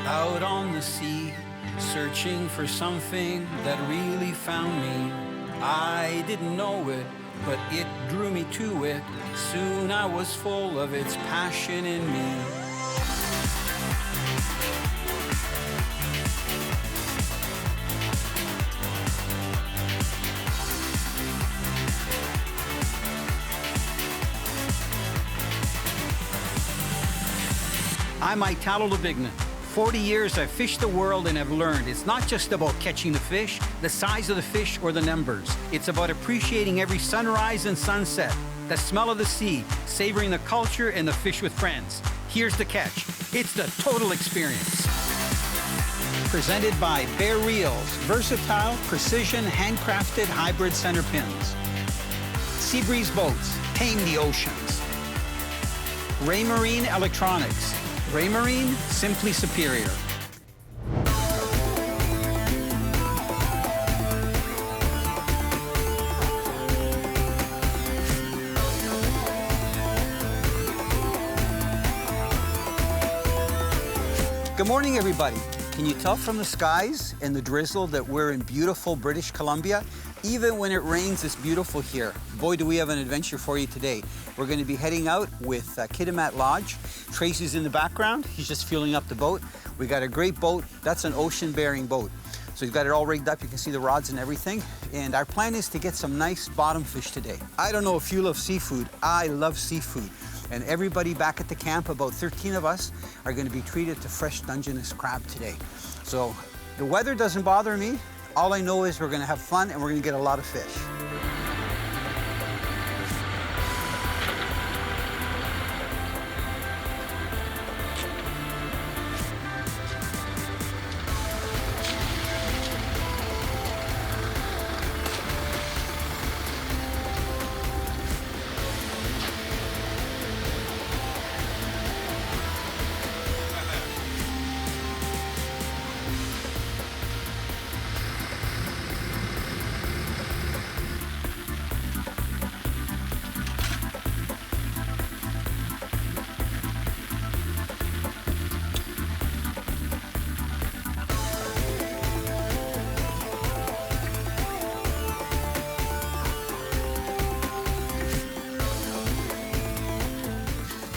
Out on the sea, searching for something that really found me. I didn't know it, but it drew me to it. Soon I was full of its passion in me. I'm Italo Labignan. 40 years I've fished the world and have learned it's not just about catching the fish, the size of the fish, or the numbers. It's about appreciating every sunrise and sunset, the smell of the sea, savoring the culture and the fish with friends. Here's the catch. It's the total experience. Presented by Bear Reels, versatile, precision, handcrafted hybrid center pins. Seabreeze boats, tame the oceans. Raymarine Electronics. Raymarine, simply superior. Good morning, everybody. Can you tell from the skies and the drizzle that we're in beautiful British Columbia? Even when it rains, it's beautiful here. Boy, do we have an adventure for you today. We're going to be heading out with Kitimat Lodge. Tracy's in the background. He's just fueling up the boat. We got a great boat. That's an ocean-bearing boat. So we've got it all rigged up. You can see the rods and everything. And our plan is to get some nice bottom fish today. I don't know if you love seafood. I love seafood. And everybody back at the camp, about 13 of us, are going to be treated to fresh Dungeness crab today. So the weather doesn't bother me. All I know is we're going to have fun and we're going to get a lot of fish.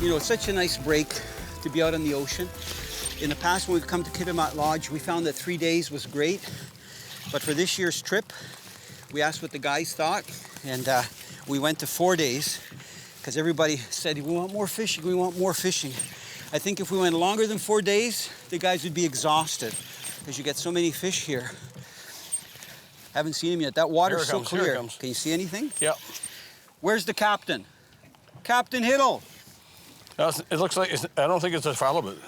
You know, it's such a nice break to be out on the ocean. In the past, when we've come to Kitimat Lodge, we found that 3 days was great. But for this year's trip, we asked what the guys thought, and we went to 4 days because everybody said, we want more fishing, we want more fishing. I think if we went longer than 4 days, the guys would be exhausted because you get so many fish here. Haven't seen him yet. That water's so clear. Can you see anything? Yeah. Where's the captain? Captain Hiddle. It looks like, I don't think it's a halibut.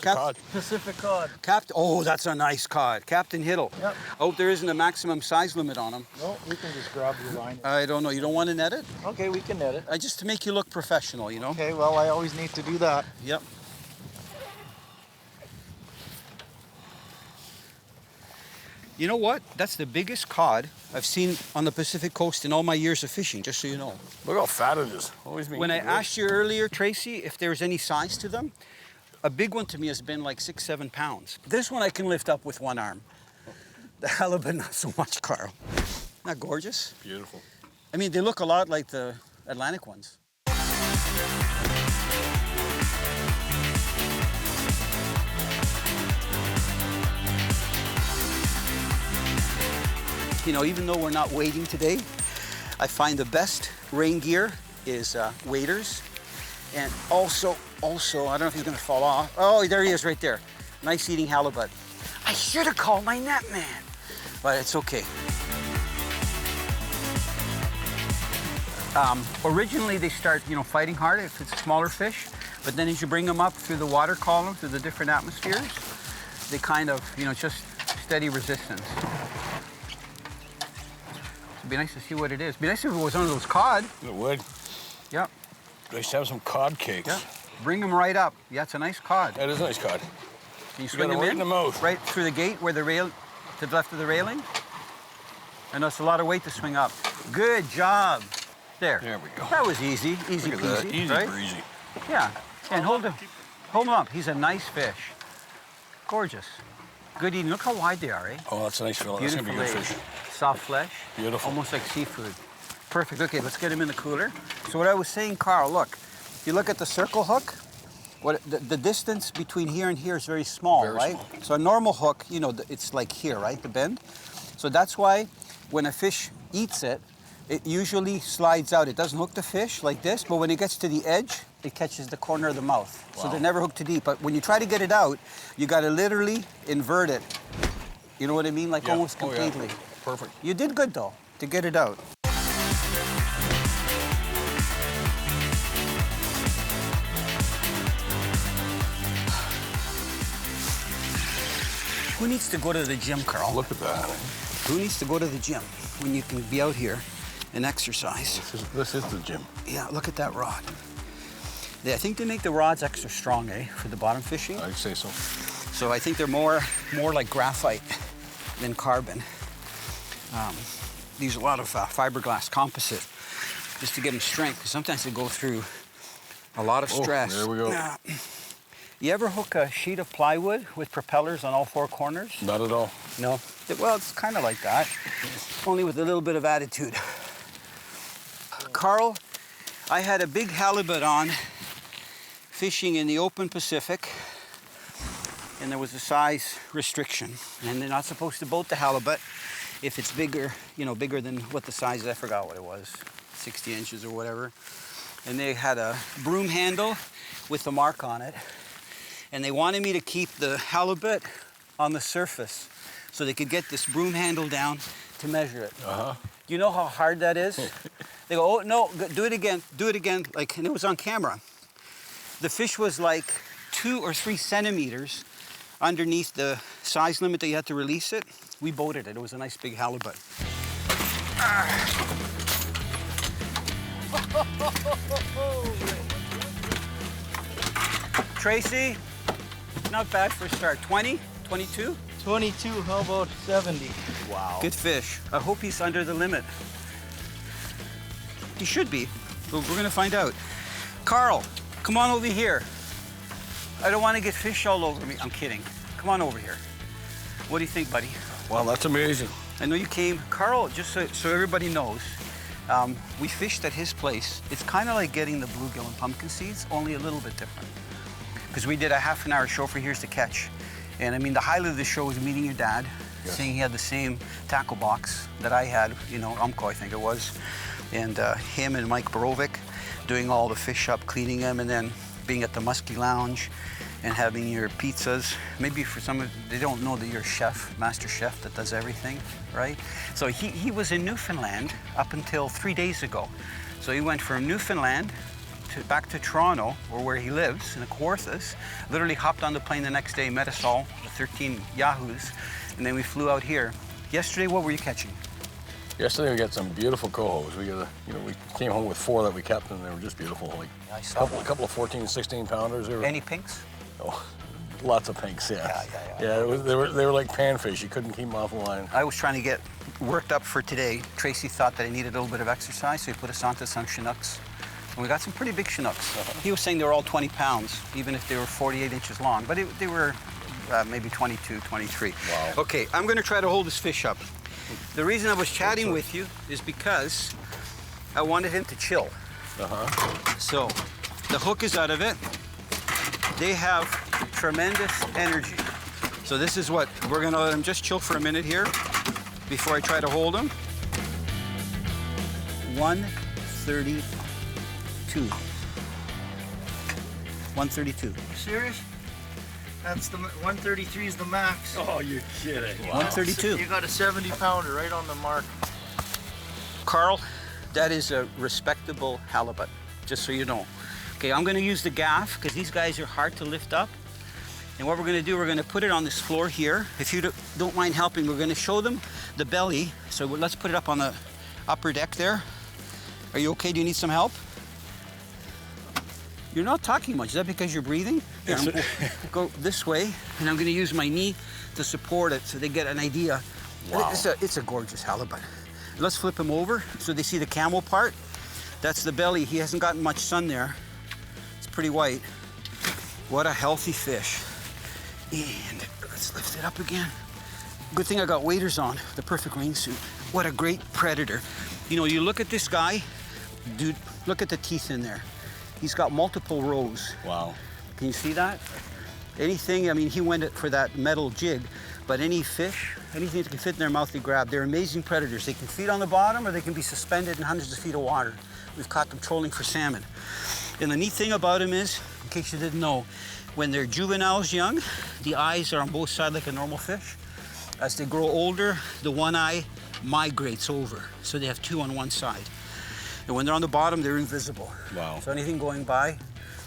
Cod. Pacific Cod. Oh, that's a nice cod. Captain Hiddle. Yep. Oh, there isn't a maximum size limit on them. No, we can just grab your line. I don't know. You don't want to net it? Okay, we can net it. Just to make you look professional, you know? Okay, well, I always need to do that. Yep. You know what? That's the biggest cod I've seen on the Pacific coast in all my years of fishing, just so you know. Look how fat it is. When I asked you earlier, Tracy, if there's any size to them, a big one to me has been like 6-7 pounds. This one I can lift up with one arm. The halibut, not so much, Carl. Not gorgeous? Beautiful. I mean, they look a lot like the Atlantic ones. You know, even though we're not wading today, I find the best rain gear is waders. And also, I don't know if he's gonna fall off. Oh, there he is right there. Nice eating halibut. I should have called my net man, but it's okay. Originally, they start, you know, fighting hard if it's a smaller fish, but then as you bring them up through the water column, through the different atmospheres, they kind of, you know, just steady resistance. It'd be nice to see what it is. It'd be nice if it was one of those cod. It would. Yep. Nice to have some cod cakes. Yeah. Bring them right up. Yeah, it's a nice cod. That is a nice cod. Can you swing them right in the mouth. Right through the gate where the rail, to the left of the railing? I know it's a lot of weight to swing up. Good job. There. There we go. That was easy. Easy peasy. Easy right? breezy. Yeah. And hold him up. He's a nice fish. gorgeous. Good eating. Look how wide they are, eh? Oh, that's a nice fillet. That's Beautiful gonna be good age. fish. Soft flesh. Beautiful. Almost like seafood. Perfect. Okay, let's get him in the cooler. So what I was saying, Carl, look. If you look at the circle hook, the distance between here and here is very small, Very right? small. So a normal hook, you know, it's like here, right? The bend. So that's why when a fish eats it, it usually slides out. It doesn't hook the fish like this, but when it gets to the edge, it catches the corner of the mouth. So Wow. they're never hooked too deep. But when you try to get it out, you got to literally invert it. You know what I mean? Like Yeah. almost Oh, yeah. completely. Perfect. You did good though, to get it out. Who needs to go to the gym, Carl? Look at that. Who needs to go to the gym when you can be out here and exercise? This is the gym. Yeah, look at that rod. I think they make the rods extra strong, eh, for the bottom fishing. I'd say so. So I think they're more like graphite than carbon. Use a lot of fiberglass composite just to give them strength, because sometimes they go through a lot of stress. There we go. You ever hook a sheet of plywood with propellers on all four corners? Not at all. No? Well, it's kind of like that, only with a little bit of attitude. Carl, I had a big halibut on fishing in the open Pacific, and there was a size restriction, and they're not supposed to boat the halibut if it's bigger, you know, bigger than what the size is. I forgot what it was, 60 inches or whatever. And they had a broom handle with the mark on it, and they wanted me to keep the halibut on the surface so they could get this broom handle down to measure it. Uh-huh. Do you know how hard that is? They go, oh, no, do it again, like, and it was on camera. The fish was like 2 or 3 centimeters underneath the size limit that you had to release it. We boated it. It was a nice big halibut. Tracy, not bad for a start. 20, 22? 22, how about 70? Wow. Good fish. I hope he's under the limit. He should be, but we're gonna find out. Carl, come on over here. I don't want to get fish all over me. I'm kidding. Come on over here. What do you think, buddy? Wow, that's amazing. I know you came. Carl, just so everybody knows, we fished at his place. It's kind of like getting the bluegill and pumpkin seeds, only a little bit different. Because we did a half-an-hour show for Here's to Catch. And I mean, the highlight of the show was meeting your dad, Yes. seeing he had the same tackle box that I had, you know, Umco, I think it was. And him and Mike Borovic doing all the fish up, cleaning them, and then being at the Muskie Lounge and having your pizzas. Maybe for some, they don't know that you're a chef, master chef that does everything, right? So he was in Newfoundland up until 3 days ago. So he went from Newfoundland back to Toronto, or where he lives, in the Kawarthas, literally hopped on the plane the next day, met us all, the 13 Yahoos, and then we flew out here. Yesterday, what were you catching? Yesterday we got some beautiful cohos. We came home with 4 that we kept, and they were just beautiful. Like Nice. a couple of 14, 16 pounders. They were, Any pinks? oh, lots of pinks. Yeah. Yeah. They were like panfish. You couldn't keep them off the line. I was trying to get worked up for today. Tracy thought that I needed a little bit of exercise, so he put us onto some Chinooks. And we got some pretty big Chinooks. He was saying they were all 20 pounds, even if they were 48 inches long, but they were maybe 22, 23. Wow. Okay, I'm gonna try to hold this fish up. The reason I was chatting with you is because I wanted him to chill. Uh-huh. So the hook is out of it. They have tremendous energy. So this is what, we're gonna let him just chill for a minute here before I try to hold him. 132. 132. You serious? That's the 133 is the max. Oh, you're kidding. 132. You got a 70 pounder right on the mark. Carl, that is a respectable halibut, just so you know. Okay, I'm gonna use the gaff because these guys are hard to lift up. And what we're gonna do, we're gonna put it on this floor here. If you don't mind helping, we're gonna show them the belly. So let's put it up on the upper deck there. Are you okay? Do you need some help? You're not talking much. Is that because you're breathing? Here, I'm gonna go this way, and I'm gonna use my knee to support it so they get an idea. Wow. It's a gorgeous halibut. Let's flip him over so they see the camel part. That's the belly. He hasn't gotten much sun there. It's pretty white. What a healthy fish. And Let's lift it up again. Good thing I got waders on, the perfect rain suit. What a great predator. You know, you look at this guy, dude, look at the teeth in there. He's got multiple rows. Wow. Can you see that? Anything, I mean, he went for that metal jig, but any fish, anything that can fit in their mouth, they grab. They're amazing predators. They can feed on the bottom or they can be suspended in hundreds of feet of water. We've caught them trolling for salmon. And the neat thing about them is, in case you didn't know, when they're juveniles young, the eyes are on both sides like a normal fish. As they grow older, the one eye migrates over, so they have two on one side. And when they're on the bottom, they're invisible. Wow. So anything going by,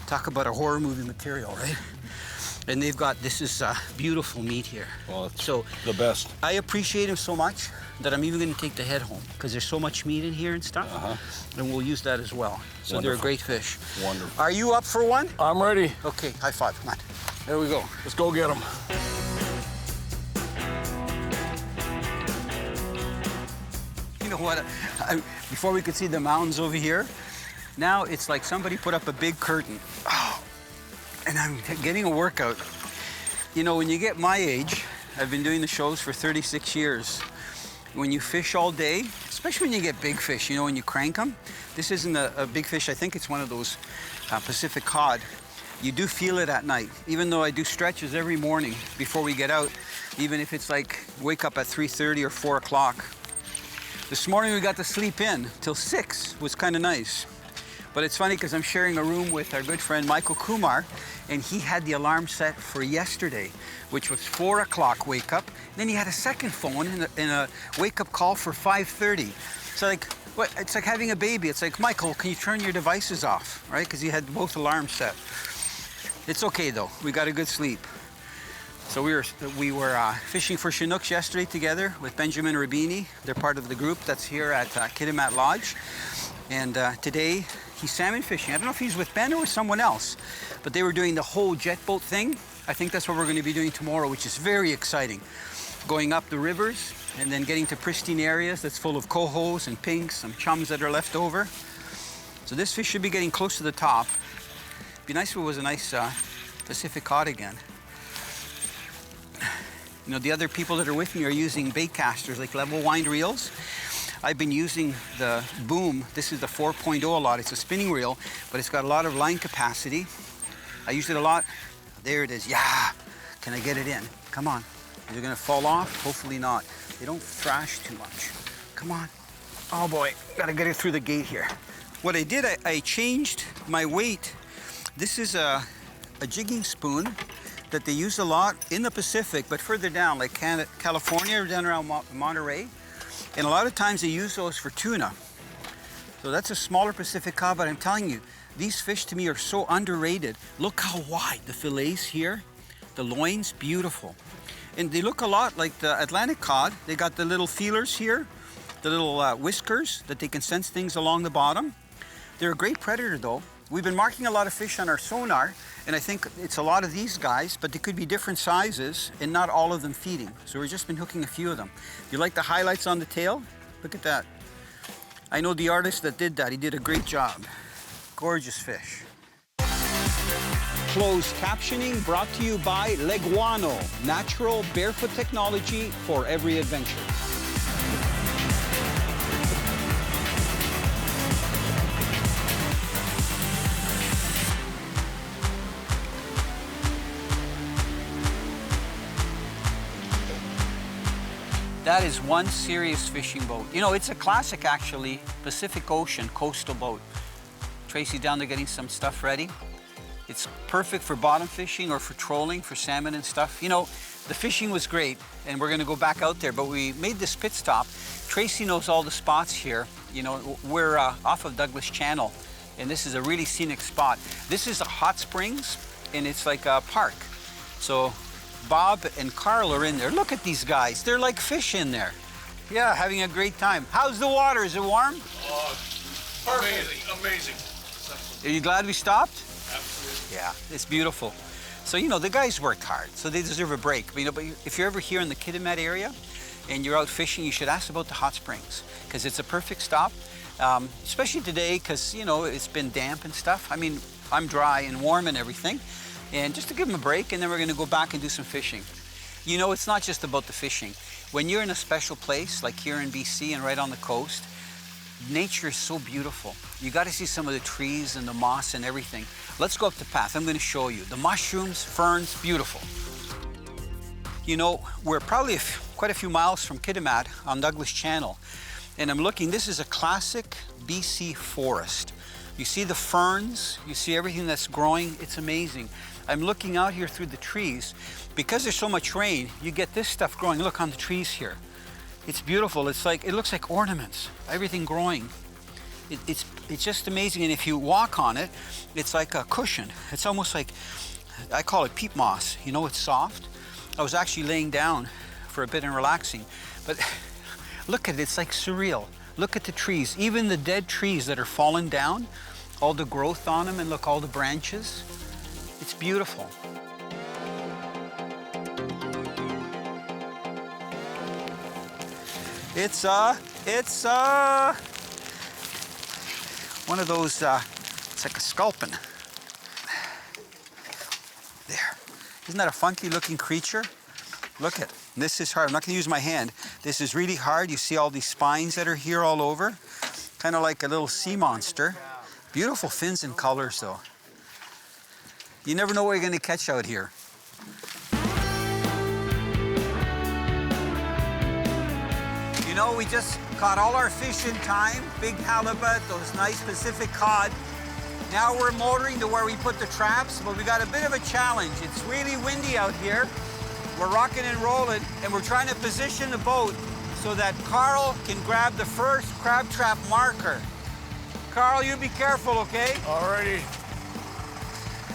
talk about a horror movie material, right? And they've got, this is beautiful meat here. Well, it's so the best. I appreciate them so much that I'm even going to take the head home because there's so much meat in here and stuff. And we'll use that as well. So they're a great fish. Wonderful. Are you up for one? I'm ready. Okay, high five, come on. There we go. Let's go get them. You know what? Before we could see the mountains over here, now it's like somebody put up a big curtain. Oh, and I'm getting a workout. You know, when you get my age, I've been doing the shows for 36 years. When you fish all day, especially when you get big fish, you know, when you crank them, this isn't a big fish. I think it's one of those Pacific Cod. You do feel it at night, even though I do stretches every morning before we get out, even if it's like wake up at 3:30 or 4 o'clock. This morning we got to sleep in till 6, was kind of nice. But it's funny because I'm sharing a room with our good friend Michael Kumar, and he had the alarm set for yesterday, which was 4 o'clock wake up. Then he had a second phone and a wake up call for 5:30. So like, what? It's like having a baby. It's like, Michael, can you turn your devices off, right? Because he had both alarms set. It's okay though, we got a good sleep. So we were fishing for Chinooks yesterday together with Benjamin Rabini. They're part of the group that's here at Kitimat Lodge. And today he's salmon fishing. I don't know if he's with Ben or with someone else, but they were doing the whole jet boat thing. I think that's what we're going to be doing tomorrow, which is very exciting. Going up the rivers and then getting to pristine areas that's full of cohos and pinks, some chums that are left over. So this fish should be getting close to the top. It'd be nice if it was a nice Pacific Cod again. You know, the other people that are with me are using bait casters like level wind reels. I've been using the Boom. This is the 4.0 a lot. It's a spinning reel, but it's got a lot of line capacity. I use it a lot. There it is. Yeah. Can I get it in? Come on. Is it going to fall off? Hopefully not. They don't thrash too much. Come on. Oh boy. Got to get it through the gate here. What I did, I changed my weight. This is a jigging spoon that they use a lot in the Pacific, but further down, like California or down around Monterey. And a lot of times they use those for tuna. So that's a smaller Pacific Cod, but I'm telling you, these fish to me are so underrated. Look how wide the fillets here, the loins, beautiful. And they look a lot like the Atlantic cod. They got the little feelers here, the little whiskers that they can sense things along the bottom. They're a great predator though. We've been marking a lot of fish on our sonar, and I think it's a lot of these guys, but they could be different sizes and not all of them feeding. So we've just been hooking a few of them. You like the highlights on the tail? Look at that. I know the artist that did that. He did a great job. Gorgeous fish. Closed captioning brought to you by Leguano, natural barefoot technology for every adventure. That is one serious fishing boat. You know, it's a classic actually, Pacific Ocean coastal boat. Tracy's down there getting some stuff ready. It's perfect for bottom fishing or for trolling, for salmon and stuff. You know, the fishing was great and we're gonna go back out there, but we made this pit stop. Tracy knows all the spots here. You know, we're off of Douglas Channel and this is a really scenic spot. This is a hot springs and it's like a park. So Bob and Carl are in there. Look at these guys. They're like fish in there. Yeah, having a great time. How's the water? Is it warm? Oh, amazing, amazing. Are you glad we stopped? Absolutely. Yeah, it's beautiful. So, you know, the guys worked hard, so they deserve a break. But, you know, but if you're ever here in the Kitimat area and you're out fishing, you should ask about the hot springs because it's a perfect stop, especially today because, you know, it's been damp and stuff. I mean, I'm dry and warm and everything. And just to give them a break, and then we're going to go back and do some fishing. You know, it's not just about the fishing. When you're in a special place, like here in BC and right on the coast, nature is so beautiful. You got to see some of the trees and the moss and everything. Let's go up the path. I'm going to show you. The mushrooms, ferns, beautiful. You know, we're probably quite a few miles from Kitimat on Douglas Channel. And I'm looking, this is a classic BC forest. You see the ferns, you see everything that's growing. It's amazing. I'm looking out here through the trees. Because there's so much rain, you get this stuff growing. Look on the trees here. It's beautiful. It's like, it looks like ornaments, everything growing. It's just amazing. And if you walk on it, it's like a cushion. It's almost like, I call it peat moss. You know, it's soft. I was actually laying down for a bit and relaxing. But look at it, it's like surreal. Look at the trees, even the dead trees that are fallen down, all the growth on them, and look, all the branches. It's beautiful. It's one of those, it's like a sculpin. There. Isn't that a funky looking creature? Look at, this is hard. I'm not gonna use my hand. This is really hard. You see all these spines that are here all over? Kind of like a little sea monster. Beautiful fins and colors though. You never know what you're gonna catch out here. You know, we just caught all our fish in time. Big halibut, those nice Pacific Cod. Now we're motoring to where we put the traps, but we got a bit of a challenge. It's really windy out here. We're rocking and rolling, and we're trying to position the boat so that Carl can grab the first crab trap marker. Carl, you be careful, okay? Alrighty.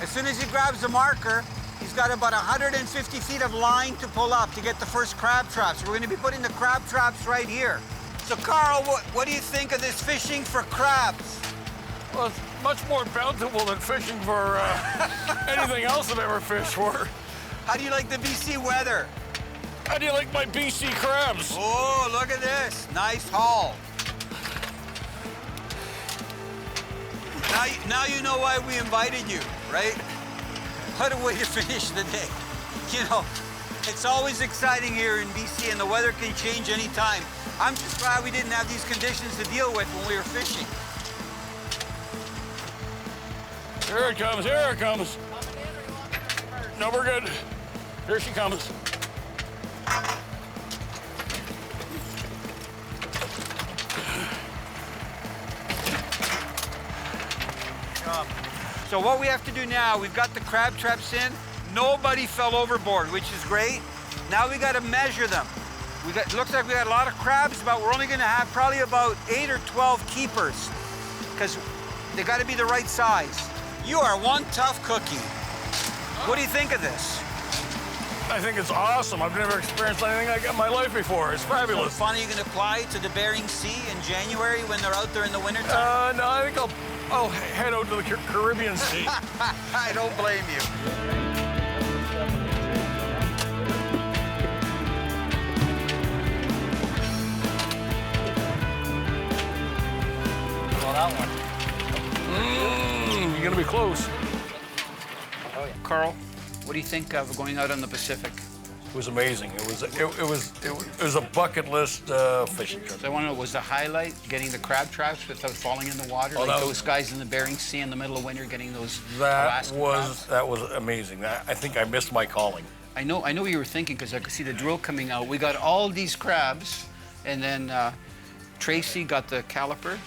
As soon as he grabs the marker, he's got about 150 feet of line to pull up to get the first crab traps. We're going to be putting the crab traps right here. So Carl, what do you think of this fishing for crabs? Well, it's much more bountiful than fishing for anything else I've ever fished for. How do you like the BC weather? How do you like my BC crabs? Oh, look at this. Nice haul. Now you know why we invited you, right? What a way to finish the day. You know, it's always exciting here in BC, and the weather can change anytime. I'm just glad we didn't have these conditions to deal with when we were fishing. Here it comes, here it comes. No, we're good. Here she comes. So what we have to do now, we've got the crab traps in. Nobody fell overboard, which is great. Now we got to measure them. Looks like we got a lot of crabs, but we're only going to have probably about 8 or 12 keepers because they got to be the right size. You are one tough cookie. What do you think of this? I think it's awesome. I've never experienced anything like that in my life before. It's fabulous. Fun, are you going to apply to the Bering Sea in January when they're out there in the wintertime? No, I think I'll head out to the Caribbean Sea. I don't blame you. Well, that one. You're gonna be close. Oh, yeah. Carl, what do you think of going out on the Pacific? It was amazing. It was a bucket list fishing trip. So I want to know, was the highlight getting the crab traps without falling in the water? Like those guys in the Bering Sea in the middle of winter getting those Alaskan crabs? That was amazing. I think I missed my calling. I know what you were thinking because I could see the drill coming out. We got all these crabs, and then Tracy got the caliper.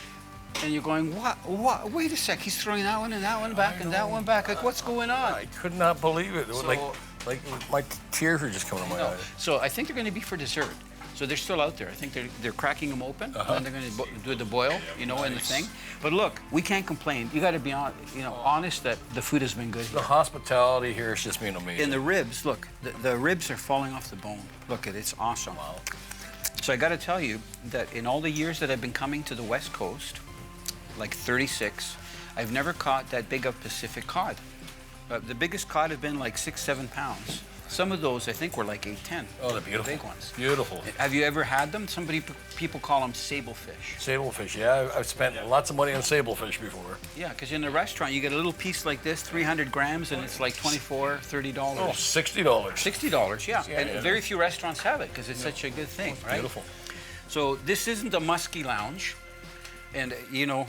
And you're going, what? Wait a sec, he's throwing that one and that one back and that one back. Like, what's going on? I could not believe it. It was like my tears were just coming to my eyes. So I think they're going to be for dessert. So they're still out there. I think they're cracking them open, and they're going to do the boil, you know, in the thing. But look, we can't complain. You got to be honest that the food has been good here. The hospitality here has just been amazing. And the ribs, look, the ribs are falling off the bone. Look, it's awesome. Wow. So I got to tell you that in all the years that I've been coming to the West Coast, like 36, I've never caught that big of Pacific cod. The biggest cod have been like 6, 7 pounds. Some of those, I think, were like 8-10. Oh, they're beautiful. Big ones. Beautiful. Have you ever had them? People call them sablefish. Sablefish, yeah. I've spent lots of money on sablefish before. Yeah, because in a restaurant, you get a little piece like this, 300 grams, and it's like $24, $30. Oh, $60. $60, yeah. Yeah, And yeah. very few restaurants have it because it's such a good thing, right? Beautiful. So this isn't a musky lounge. And, you know,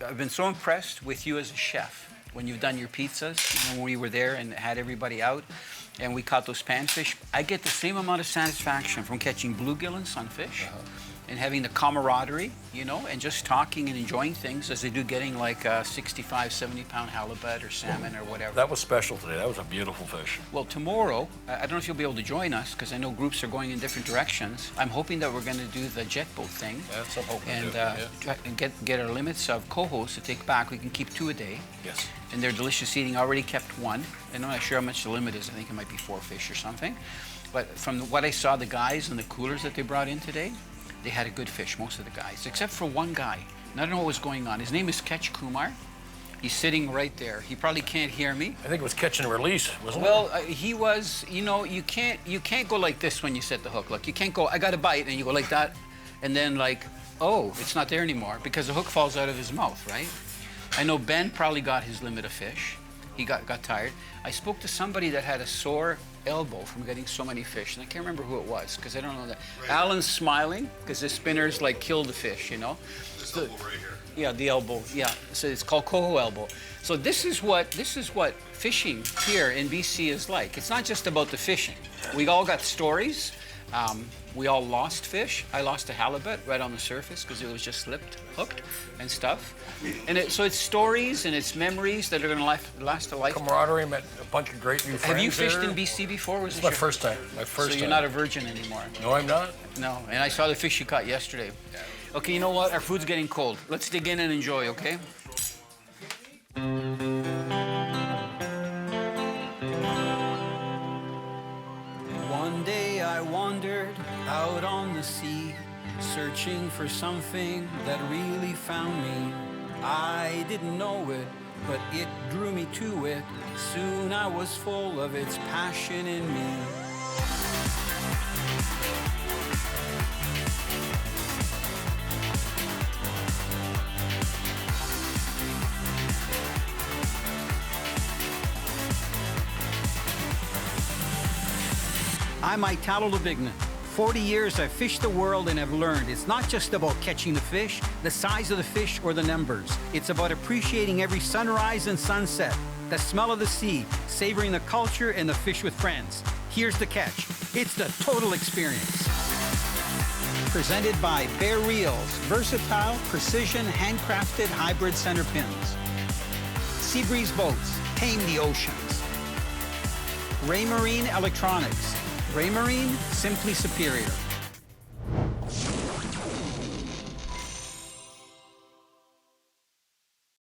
I've been so impressed with you as a chef when you've done your pizzas. You know, when we were there and had everybody out and we caught those panfish. I get the same amount of satisfaction from catching bluegill and sunfish and having the camaraderie, you know, and just talking and enjoying things as they do getting like a 65, 70-pound halibut or salmon or whatever. That was special today. That was a beautiful fish. Well, tomorrow, I don't know if you'll be able to join us because I know groups are going in different directions. I'm hoping that we're going to do the jet boat thing. That's what I'm hoping And, to do. try and get our limits of cohos to take back. We can keep 2 a day. Yes. And their delicious eating, I already kept 1. I'm not sure how much the limit is. I think it might be 4 fish or something. But from what I saw, the guys and the coolers that they brought in today, they had a good fish, most of the guys, except for one guy. And I don't know what was going on. His name is Ketch Kumar. He's sitting right there. He probably can't hear me. I think it was catch and release, wasn't Well, he was, you know, you can't go like this when you set the hook. Look, you can't go, I got a bite, and you go like that, and then like, oh, it's not there anymore because the hook falls out of his mouth, right? I know Ben probably got his limit of fish. He got tired. I spoke to somebody that had a sore elbow from getting so many fish, and I can't remember who it was because I don't know that. Right. Alan's smiling because the spinners like killed the fish, you know. This elbow right here. Yeah, the elbow. Yeah, so it's called coho elbow. So this is what fishing here in BC is like. It's not just about the fishing. We all got stories. We all lost fish. I lost a halibut right on the surface because it was just slipped, hooked, and stuff. And so it's stories and it's memories that are going to last a lifetime. Camaraderie, met a bunch of great new friends. Have you fished here. in BC before? Was It's it my your first time. My first So time. you're not a virgin anymore? No, I'm not. No. And I saw the fish you caught yesterday. Okay, you know what? Our food's getting cold. Let's dig in and enjoy, okay? One day I wandered out on the sea, searching for something that really found me. I didn't know it, but it drew me to it. Soon I was full of its passion in me. I'm Italo Labignan. 40 years I've fished the world and have learned it's not just about catching the fish, the size of the fish, or the numbers. It's about appreciating every sunrise and sunset, the smell of the sea, savoring the culture and the fish with friends. Here's the catch. It's the total experience. Presented by Bear Reels, versatile, precision, handcrafted hybrid center pins. Seabreeze boats, tame the oceans. Raymarine Electronics. Raymarine, simply superior.